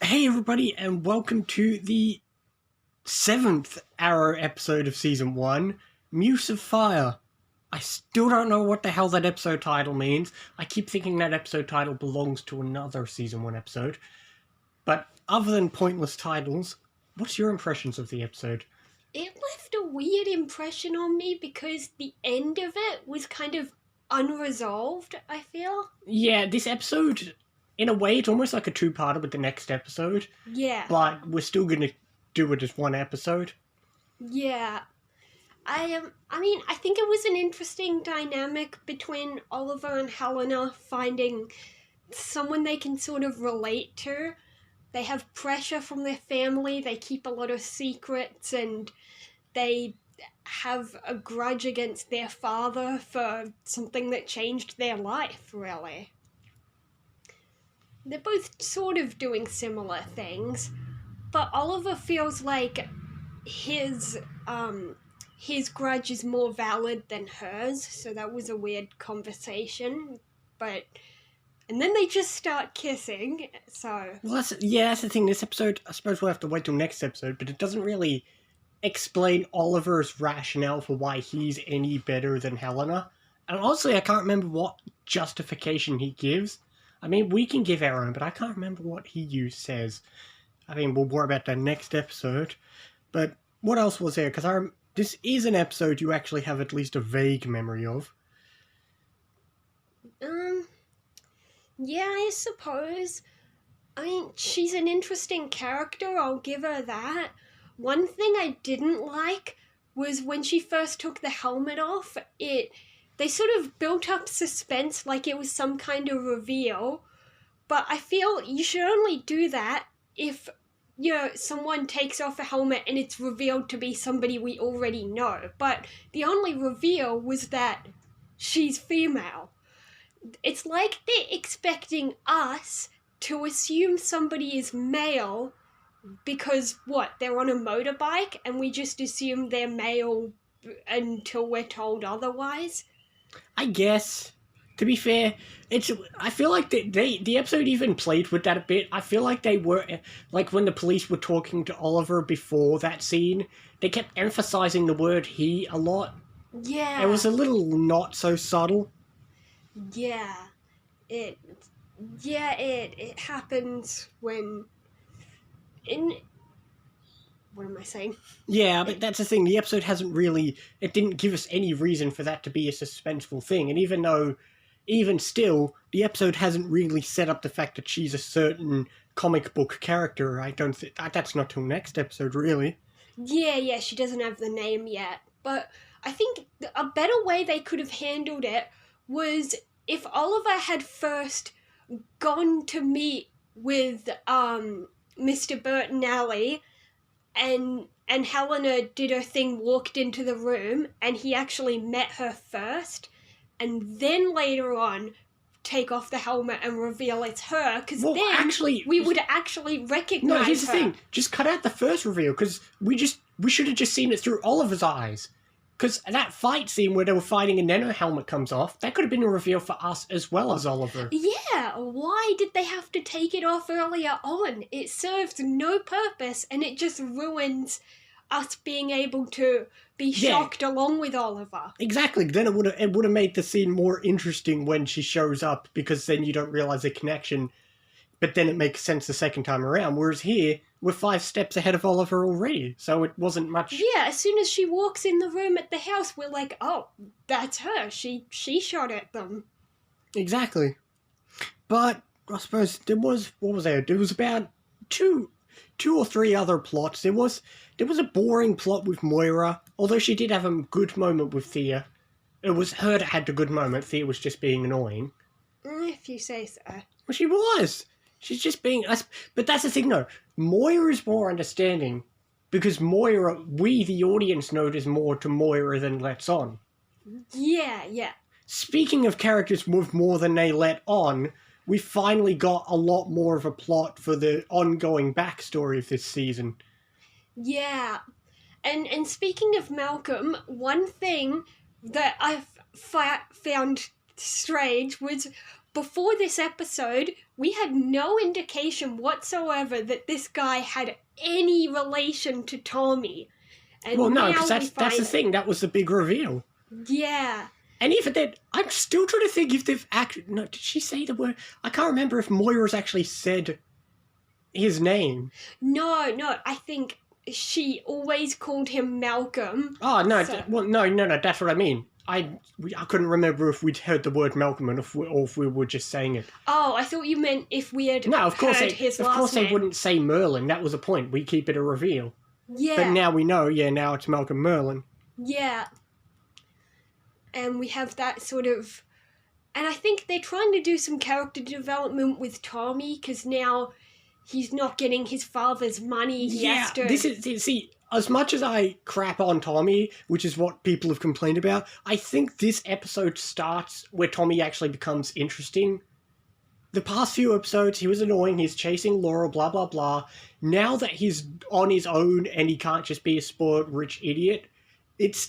Hey everybody, and welcome to the 7th Arrow episode of Season 1, Muse of Fire. I still don't know what the hell that episode title means. I keep thinking that episode title belongs to another Season 1 episode. But other than pointless titles, what's your impressions of the episode? It left a weird impression on me because the end of it was kind of unresolved, I feel. Yeah, this episode, in a way, it's almost like a two-parter with the next episode. Yeah. But we're still gonna do it as one episode. Yeah. I think it was an interesting dynamic between Oliver and Helena finding someone they can sort of relate to. They have pressure from their family, they keep a lot of secrets, and they have a grudge against their father for something that changed their life, really. They're both sort of doing similar things, but Oliver feels like his grudge is more valid than hers, so that was a weird conversation. And then they just start kissing, so... Well, that's the thing. This episode, I suppose we'll have to wait till next episode, but it doesn't really explain Oliver's rationale for why he's any better than Helena. And honestly, I can't remember what justification he gives. I mean, we can give our own, but I can't remember what he says. I mean, we'll worry about that next episode. But what else was there? Because this is an episode you actually have at least a vague memory of. Yeah, I suppose. I mean, she's an interesting character, I'll give her that. One thing I didn't like was when she first took the helmet off, they sort of built up suspense like it was some kind of reveal, but I feel you should only do that if, someone takes off a helmet and it's revealed to be somebody we already know. But the only reveal was that she's female. It's like they're expecting us to assume somebody is male because, they're on a motorbike and we just assume they're male until we're told otherwise? I guess. To be fair, I feel like the episode even played with that a bit. I feel like they were, like when the police were talking to Oliver before that scene, they kept emphasizing the word he a lot. Yeah. It was a little not so subtle. Yeah. It happens when... What am I saying? Yeah, but that's the thing. The episode it didn't give us any reason for that to be a suspenseful thing. And even still, the episode hasn't really set up the fact that she's a certain comic book character. I don't think that's not till next episode, really. Yeah, she doesn't have the name yet. But I think a better way they could have handled it was if Oliver had first gone to meet with Mr. Bertinelli, and Helena did her thing, walked into the room, and he actually met her first, and then later on take off the helmet and reveal it's her, because we would actually recognize her. No, here's the thing. Just cut out the first reveal, because we should have just seen it through Oliver's eyes. Because that fight scene where they were fighting and then her helmet comes off, that could have been a reveal for us as well as Oliver. Yeah, why did they have to take it off earlier on? It serves no purpose and it just ruins us being able to be shocked along with Oliver. Exactly. Then it would have made the scene more interesting when she shows up, because then you don't realize the connection, but then it makes sense the second time around. Whereas here, we're 5 steps ahead of Oliver already, so it wasn't much... Yeah, as soon as she walks in the room at the house, we're like, oh, that's her. She shot at them. Exactly. But I suppose there was... What was there? There was about two or three other plots. There was a boring plot with Moira, although she did have a good moment with Thea. It was her that had the good moment. Thea was just being annoying. If you say so. Well, she was. She's just being... But that's the thing, though. Moira's more understanding, because Moira, we, the audience, notice more to Moira than lets on. Yeah. Speaking of characters with more than they let on, we finally got a lot more of a plot for the ongoing backstory of this season. Yeah. And speaking of Malcolm, one thing that I found strange was before this episode, we had no indication whatsoever that this guy had any relation to Tommy. And Well, no, now because that's the thing. That was the big reveal. Yeah. And even then, I'm still trying to think if they've actually... No, did she say the word? I can't remember if Moira's actually said his name. No, I think she always called him Malcolm. Oh, no, So- no, that's what I mean. I couldn't remember if we'd heard the word Malcolm or if we were just saying it. Oh, I thought you meant if we had No, of course, heard his of last course name. they wouldn't say Merlin. That was the point. We keep it a reveal. Yeah. But now we know, now it's Malcolm Merlin. Yeah. And we have that sort of... And I think they're trying to do some character development with Tommy, because now he's not getting his father's money. He has to... See, as much as I crap on Tommy, which is what people have complained about, I think this episode starts where Tommy actually becomes interesting. The past few episodes, he was annoying, he's chasing Laura, blah, blah, blah. Now that he's on his own and he can't just be a spoiled rich idiot,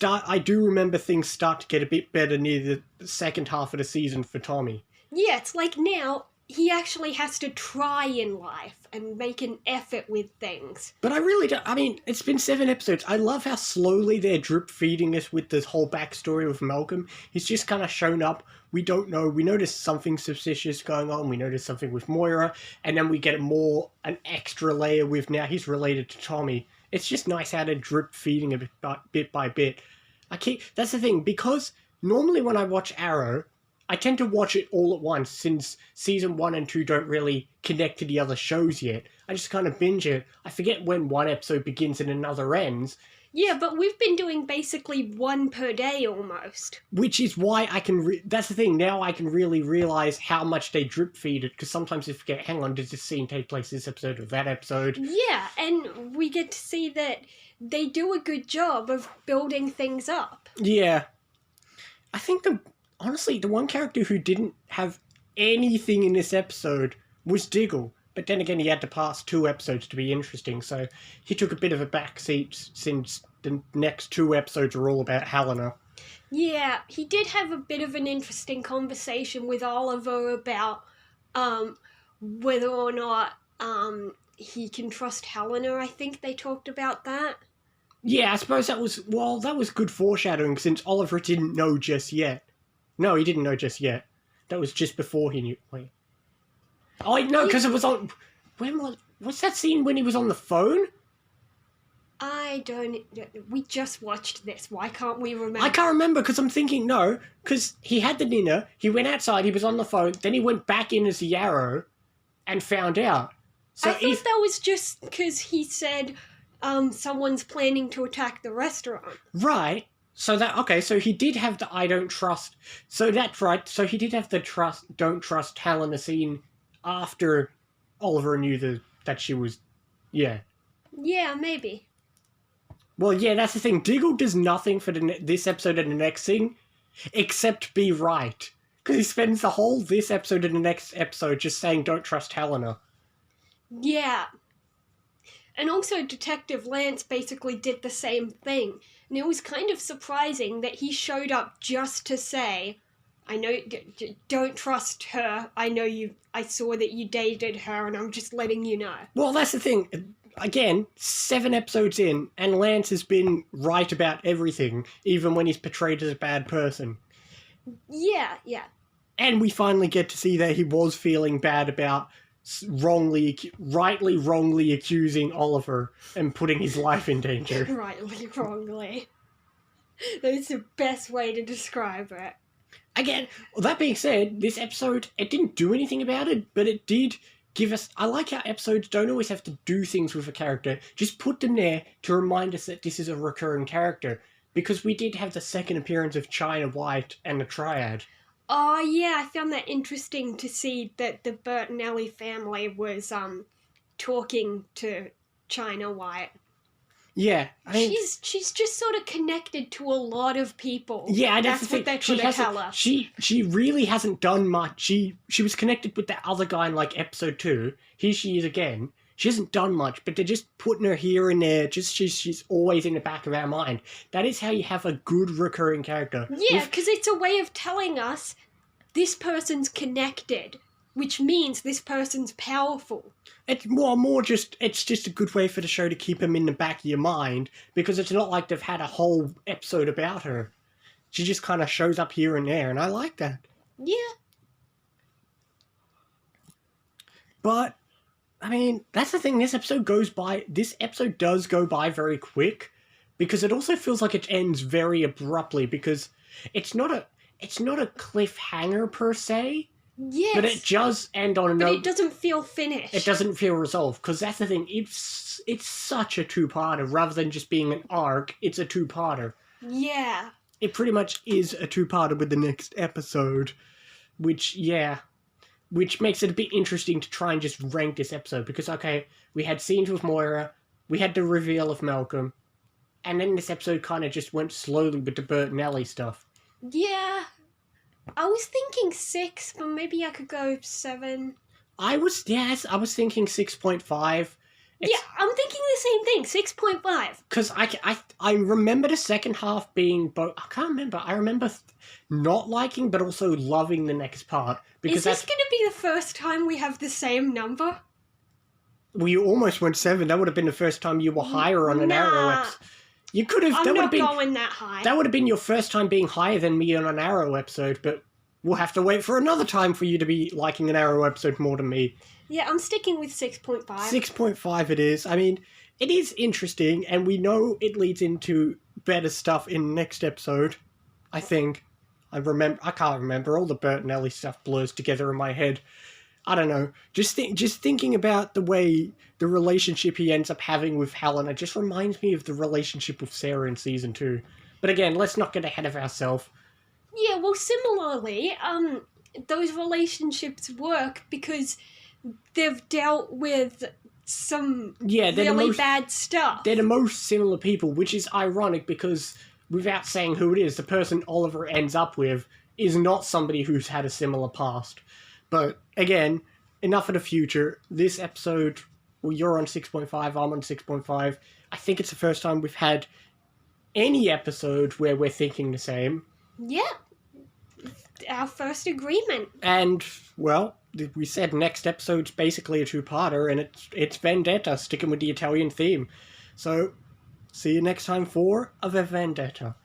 I do remember things start to get a bit better near the second half of the season for Tommy. Yeah, it's like now he actually has to try in life and make an effort with things. But I really don't... I mean, it's been 7 episodes. I love how slowly they're drip-feeding us with this whole backstory of Malcolm. He's just kind of shown up. We don't know. We notice something suspicious going on. We notice something with Moira. And then we get an extra layer with now he's related to Tommy. It's just nice how they're drip-feeding a bit by bit. That's the thing, because normally when I watch Arrow, I tend to watch it all at once, since season 1 and 2 don't really connect to the other shows yet. I just kind of binge it. I forget when one episode begins and another ends. Yeah, but we've been doing basically one per day almost. Which is why I can... that's the thing, now I can really realise how much they drip feed it, because sometimes I forget, hang on, does this scene take place this episode or that episode? Yeah, and we get to see that they do a good job of building things up. Yeah. I think honestly, the one character who didn't have anything in this episode was Diggle. But then again, he had to pass 2 episodes to be interesting, so he took a bit of a backseat since the next 2 episodes are all about Helena. Yeah, he did have a bit of an interesting conversation with Oliver about whether or not he can trust Helena. I think they talked about that. Yeah, I suppose that was good foreshadowing, since Oliver didn't know just yet. No, he didn't know just yet. That was just before he knew. Wait. Oh, no, because it was on... What's that scene when he was on the phone? We just watched this. Why can't we remember? I can't remember, because I'm thinking, no, because he had the dinner, he went outside, he was on the phone, then he went back in as the Arrow and found out. So I thought that was just because he said someone's planning to attack the restaurant. Right. So he did have the I don't trust... So that's right, so he did have the don't trust Helena scene after Oliver knew that she was... Yeah. Yeah, maybe. Well, yeah, that's the thing. Diggle does nothing for this episode and the next scene, except be right. Because he spends the whole this episode and the next episode just saying, don't trust Helena. Yeah. And also Detective Lance basically did the same thing. And it was kind of surprising that he showed up just to say, I know, don't trust her. I saw that you dated her and I'm just letting you know. Well, that's the thing. Again, 7 episodes in, and Lance has been right about everything, even when he's portrayed as a bad person. Yeah. And we finally get to see that he was feeling bad about wrongly accusing Oliver and putting his life in danger. Rightly, wrongly. That's the best way to describe it. Again, that being said, this episode, it didn't do anything about it, but it did give us... I like how episodes don't always have to do things with a character. Just put them there to remind us that this is a recurring character. Because we did have the second appearance of China White and the Triad. Oh, yeah, I found that interesting to see that the Bertinelli family was talking to China White. Yeah, I mean... She's just sort of connected to a lot of people. Yeah, that's what they're trying to tell us. She really hasn't done much. She was connected with that other guy in, like, episode 2. Here she is again. She hasn't done much, but they're just putting her here and there. Just she's always in the back of our mind. That is how you have a good recurring character. Yeah, because it's a way of telling us this person's connected, which means this person's powerful. It's it's just a good way for the show to keep him in the back of your mind, because it's not like they've had a whole episode about her. She just kind of shows up here and there, and I like that. Yeah. But, I mean, that's the thing, this episode does go by very quick, because it also feels like it ends very abruptly, because it's not a cliffhanger per se, Yes. but it does end on a But note. it doesn't feel finished. It doesn't feel resolved, because that's the thing, it's such a two-parter, rather than just being an arc, it's a two-parter. Yeah. It pretty much is a two-parter with the next episode, which makes it a bit interesting to try and just rank this episode, because, okay, we had scenes with Moira, we had the reveal of Malcolm, and then this episode kind of just went slowly with the Bert and Ellie stuff. Yeah. I was thinking 6, but maybe I could go 7. I was thinking 6.5. Yeah, I'm thinking the same thing, 6.5. Because I remember the second half being both. I can't remember. I remember not liking, but also loving the next part. Because Is this going to be the first time we have the same number? Well, you almost went 7. That would have been the first time you were higher on an Arrow episode. You could have. I'm that would not have been, going that high. That would have been your first time being higher than me on an Arrow episode, but we'll have to wait for another time for you to be liking an Arrow episode more than me. Yeah, I'm sticking with 6.5. 6.5 it is. I mean, it is interesting, and we know it leads into better stuff in the next episode, I think. I can't remember. All the Bert and Ellie stuff blurs together in my head. I don't know. Just thinking about the way the relationship he ends up having with Helena just reminds me of the relationship with Sarah in season 2. But again, let's not get ahead of ourselves. Yeah, well, similarly, those relationships work because they've dealt with some really bad stuff. They're the most similar people, which is ironic because, without saying who it is, the person Oliver ends up with is not somebody who's had a similar past. But, again, enough of the future. This episode, well, you're on 6.5, I'm on 6.5. I think it's the first time we've had any episode where we're thinking the same. Yeah. Our first agreement. And, well, we said next episode's basically a two-parter, and it's Vendetta, sticking with the Italian theme. So, see you next time for A Vendetta.